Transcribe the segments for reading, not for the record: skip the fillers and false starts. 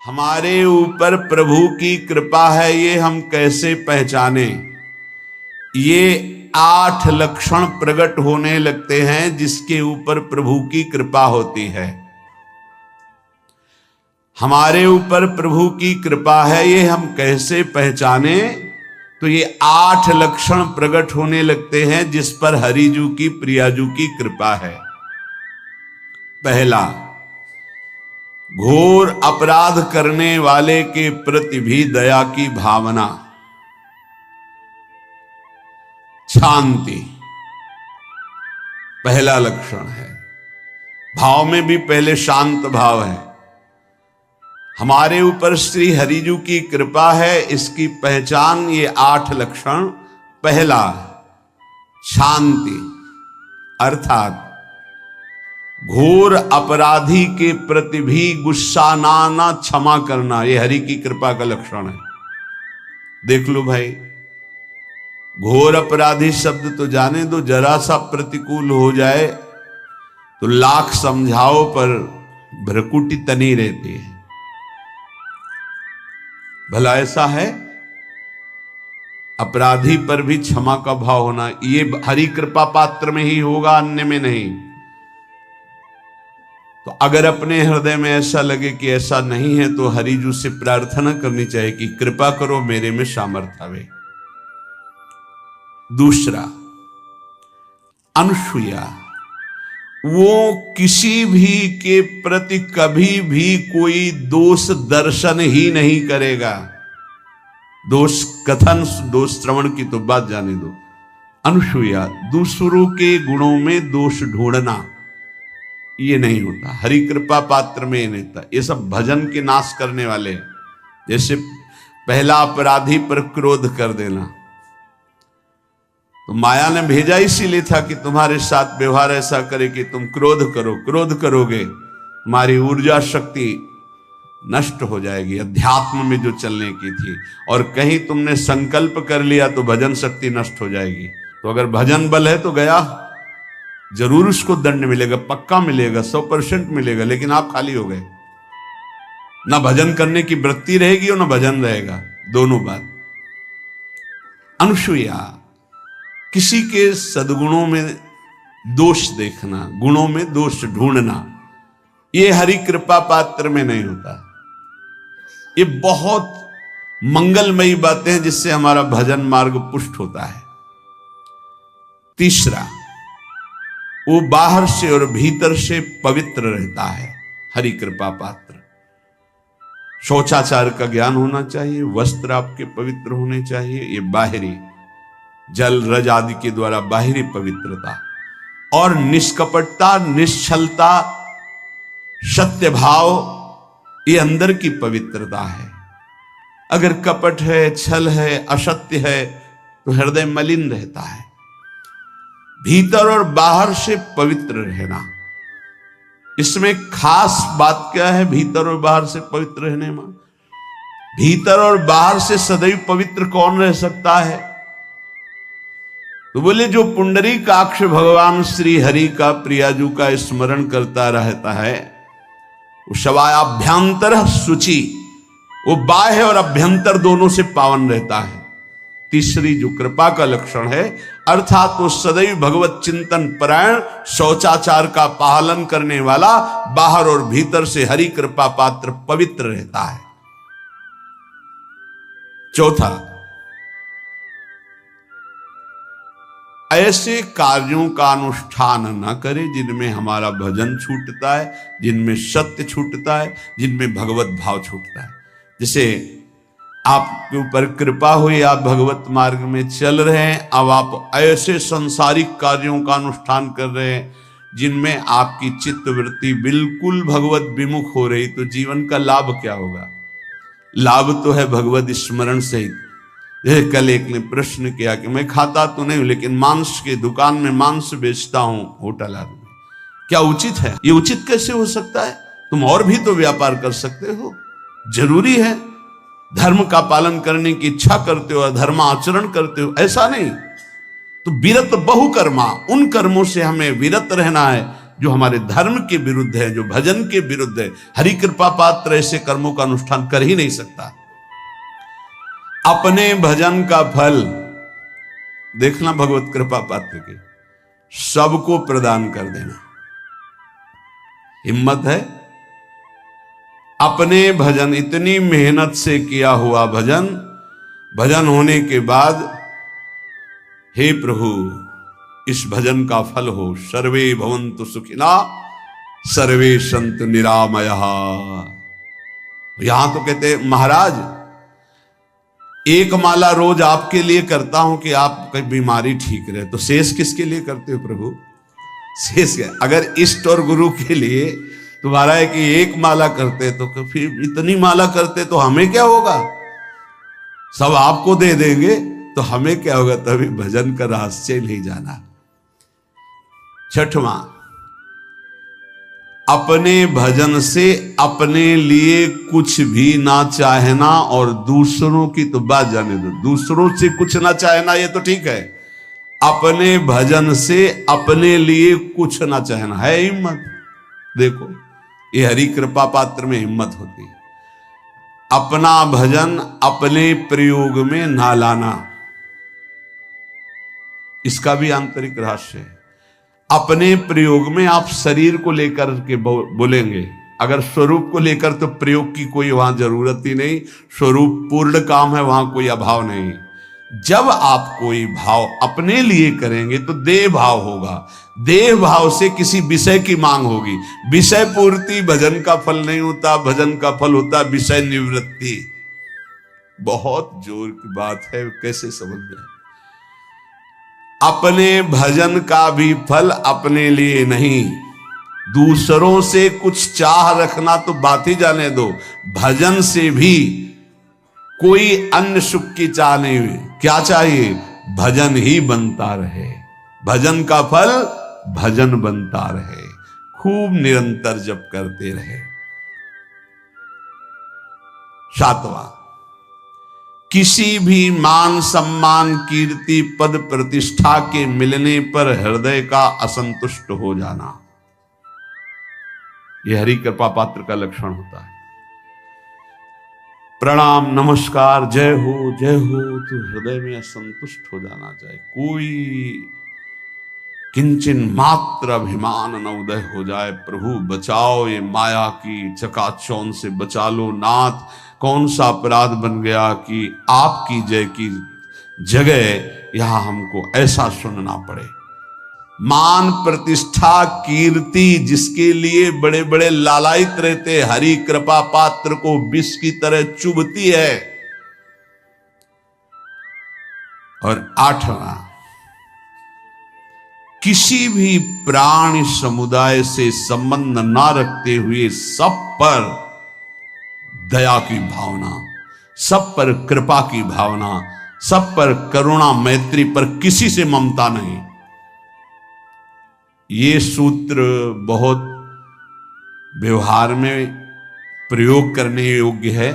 हमारे ऊपर प्रभु की कृपा है, ये हम कैसे पहचाने? ये 8 लक्षण प्रकट होने लगते हैं जिसके ऊपर प्रभु की कृपा होती है। हमारे ऊपर प्रभु की कृपा है, ये हम कैसे पहचाने? तो ये 8 लक्षण प्रकट होने लगते हैं जिस पर हरिजू की प्रियाजू की कृपा है। पहला, घोर अपराध करने वाले के प्रति भी दया की भावना, शांति पहला लक्षण है। भाव में भी पहले शांत भाव है। हमारे ऊपर श्री हरिजू की कृपा है, इसकी पहचान ये 8 लक्षण। पहला, शांति, अर्थात घोर अपराधी के प्रति भी गुस्सा ना क्षमा करना, ये हरि की कृपा का लक्षण है। देख लो भाई, घोर अपराधी शब्द तो जाने दो, जरा सा प्रतिकूल हो जाए तो लाख समझाओ पर भ्रकुटी तनी रहती है। भला ऐसा है? अपराधी पर भी क्षमा का भाव होना, ये हरि कृपा पात्र में ही होगा, अन्य में नहीं। तो अगर अपने हृदय में ऐसा लगे कि ऐसा नहीं है तो हरिजू से प्रार्थना करनी चाहिए कि कृपा करो, मेरे में सामर्थ्य आवे। दूसरा, अनुसूया, वो किसी भी के प्रति कभी भी कोई दोष दर्शन ही नहीं करेगा। दोष कथन, दोष श्रवण की तो बात जाने दो। अनुसूया, दूसरों के गुणों में दोष ढूंढना ये नहीं होता। हरि कृपा पात्र में ये नहीं होता। ये सब भजन के नाश करने वाले हैं। जैसे पहला अपराधी पर क्रोध कर देना, तो माया ने भेजा इसीलिए था कि तुम्हारे साथ व्यवहार ऐसा करे कि तुम क्रोध करो। क्रोध करोगे तुम्हारी ऊर्जा शक्ति नष्ट हो जाएगी, अध्यात्म में जो चलने की थी। और कहीं तुमने संकल्प कर लिया तो भजन शक्ति नष्ट हो जाएगी। तो अगर भजन बल है तो गया, जरूर उसको दंड मिलेगा, पक्का मिलेगा, 100% मिलेगा, लेकिन आप खाली हो गए। ना भजन करने की वृत्ति रहेगी और ना भजन रहेगा, दोनों बात। अनुसूया, किसी के सद्गुणों में दोष देखना, गुणों में दोष ढूंढना, ये हरि कृपा पात्र में नहीं होता। ये बहुत मंगलमयी बातें हैं जिससे हमारा भजन मार्ग पुष्ट होता है। तीसरा, वो बाहर से और भीतर से पवित्र रहता है, हरि कृपा पात्र। शौचाचार का ज्ञान होना चाहिए, वस्त्र आपके पवित्र होने चाहिए, ये बाहरी जल रज आदि के द्वारा बाहरी पवित्रता। और निष्कपटता, निश्चलता, सत्य भाव, ये अंदर की पवित्रता है। अगर कपट है, छल है, असत्य है तो हृदय मलिन रहता है। भीतर और बाहर से पवित्र रहना, इसमें खास बात क्या है? भीतर और बाहर से पवित्र रहने में, भीतर और बाहर से सदैव पवित्र कौन रह सकता है? तो बोले जो पुंडरीकाक्ष भगवान श्री हरि का प्रियाजू का स्मरण करता रहता है, वो शवायाभ्यंतर शुचि, वो बाह्य और अभ्यंतर दोनों से पावन रहता है। तीसरी जो कृपा का लक्षण है, अर्थात वो सदैव भगवत चिंतन परायण, शौचाचार का पालन करने वाला, बाहर और भीतर से हरि कृपा पात्र पवित्र रहता है। चौथा, ऐसे कार्यों का अनुष्ठान न करे जिनमें हमारा भजन छूटता है, जिनमें सत्य छूटता है, जिनमें भगवत भाव छूटता है। जैसे आपके ऊपर कृपा हुई, आप भगवत मार्ग में चल रहे हैं, अब आप ऐसे संसारिक कार्यों का अनुष्ठान कर रहे हैं जिनमें आपकी चित्तवृत्ति बिल्कुल भगवत विमुख हो रही, तो जीवन का लाभ क्या होगा? लाभ तो है भगवत स्मरण से। कल एक ने प्रश्न किया कि मैं खाता तो नहीं हूं लेकिन मांस की दुकान में मांस बेचता हूं, होटल आदमी, क्या उचित है? ये उचित कैसे हो सकता है? तुम और भी तो व्यापार कर सकते हो। जरूरी है धर्म का पालन करने की इच्छा करते हो, धर्माचरण करते हो, ऐसा नहीं। तो विरत बहुकर्मा, उन कर्मों से हमें विरत रहना है जो हमारे धर्म के विरुद्ध है, जो भजन के विरुद्ध है। हरि कृपा पात्र ऐसे कर्मों का अनुष्ठान कर ही नहीं सकता। अपने भजन का फल देखना भगवत कृपा पात्र के सबको प्रदान कर देना। हिम्मत है? अपने भजन, इतनी मेहनत से किया हुआ भजन, भजन होने के बाद हे प्रभु इस भजन का फल हो, सर्वे भवन्तु सुखिना सर्वे सन्तु निरामयः। यहां तो कहते महाराज एक माला रोज आपके लिए करता हूं कि आपकी बीमारी ठीक रहे, तो शेष किसके लिए करते हो प्रभु? शेष क्या? अगर इष्ट और गुरु के लिए तुम्हारा है कि एक माला करते तो फिर इतनी माला करते तो हमें क्या होगा? सब आपको दे देंगे तो हमें क्या होगा? तभी भजन का रहस्य नहीं जाना। छठवां, अपने भजन से अपने लिए कुछ भी ना चाहना और दूसरों की तो बात जाने दो, दूसरों से कुछ ना चाहना ये तो ठीक है, अपने भजन से अपने लिए कुछ ना चाहना है हिम्मत। देखो ये हरि कृपा पात्र में हिम्मत होती है। अपना भजन अपने प्रयोग में ना लाना, इसका भी आंतरिक रहस्य है। अपने प्रयोग में आप शरीर को लेकर के बोलेंगे, अगर स्वरूप को लेकर तो प्रयोग की कोई वहां जरूरत ही नहीं, स्वरूप पूर्ण काम है, वहां कोई अभाव नहीं। जब आप कोई भाव अपने लिए करेंगे तो देह भाव होगा, देह भाव से किसी विषय की मांग होगी। विषय पूर्ति भजन का फल नहीं होता, भजन का फल होता विषय निवृत्ति। बहुत जोर की बात है, कैसे समझ जाए? अपने भजन का भी फल अपने लिए नहीं, दूसरों से कुछ चाह रखना तो बात ही जाने दो, भजन से भी कोई अन्य सुख की चाह नहीं हुई। क्या चाहिए? भजन ही बनता रहे, भजन का फल भजन बनता रहे, खूब निरंतर जप करते रहे। सातवां, किसी भी मान सम्मान कीर्ति पद प्रतिष्ठा के मिलने पर हृदय का असंतुष्ट हो जाना, यह हरि कृपा पात्र का लक्षण होता है। प्रणाम नमस्कार जय हो तो हृदय में असंतुष्ट हो जाना चाहिए। कोई किंचन मात्र अभिमान न उदय हो जाए। प्रभु बचाओ, ये माया की चकाचौंध से बचा लो नाथ। कौन सा अपराध बन गया कि आपकी जय की जगह यहां हमको ऐसा सुनना पड़े। मान प्रतिष्ठा कीर्ति जिसके लिए बड़े बड़े लालायित रहते, हरि कृपा पात्र को विष की तरह चुभती है। और आठवां, किसी भी प्राणी समुदाय से संबंध ना रखते हुए सब पर दया की भावना, सब पर कृपा की भावना, सब पर करुणा मैत्री, पर किसी से ममता नहीं। ये सूत्र बहुत व्यवहार में प्रयोग करने योग्य है।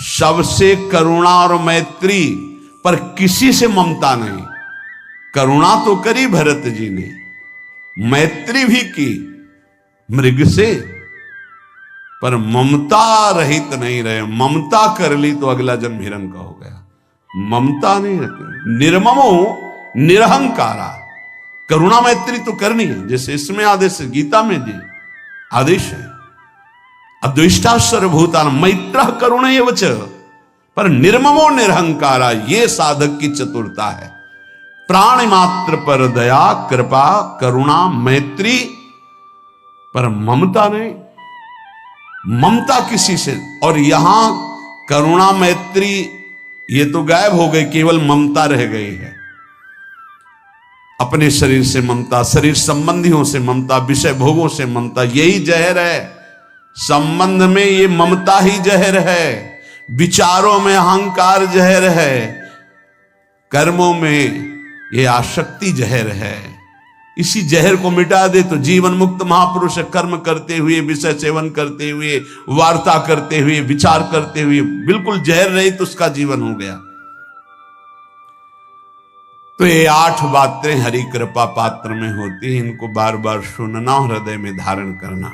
सबसे करुणा और मैत्री, पर किसी से ममता नहीं। करुणा तो करी भरत जी ने, मैत्री भी की मृग से, पर ममता रहित नहीं रहे। ममता कर ली तो अगला जन्म हिरण का हो गया। ममता नहीं रखी। निर्ममो निरहंकारा, करुणा मैत्री तो करनी है, जैसे इसमें आदेश है, गीता में जी आदेश है, अद्वेष्टा सर्वभूतान मैत्र करुण एवच, पर निर्ममो निरहंकारा, ये साधक की चतुरता है। प्राणी मात्र पर दया कृपा करुणा मैत्री, पर ममता नहीं। ममता किसी से, और यहां करुणा मैत्री ये तो गायब हो गई, केवल ममता रह गई है। अपने शरीर से ममता, शरीर संबंधियों से ममता, विषय भोगों से ममता, यही जहर है। संबंध में ये ममता ही जहर है, विचारों में अहंकार जहर है, कर्मों में ये आसक्ति जहर है। इसी जहर को मिटा दे तो जीवन मुक्त महापुरुष कर्म करते हुए, विषय सेवन करते हुए, वार्ता करते हुए, विचार करते हुए, बिल्कुल जहर रहित उसका जीवन हो गया। तो ये 8 बातें हरि कृपा पात्र में होती हैं, इनको बार बार सुनना, हृदय में धारण करना।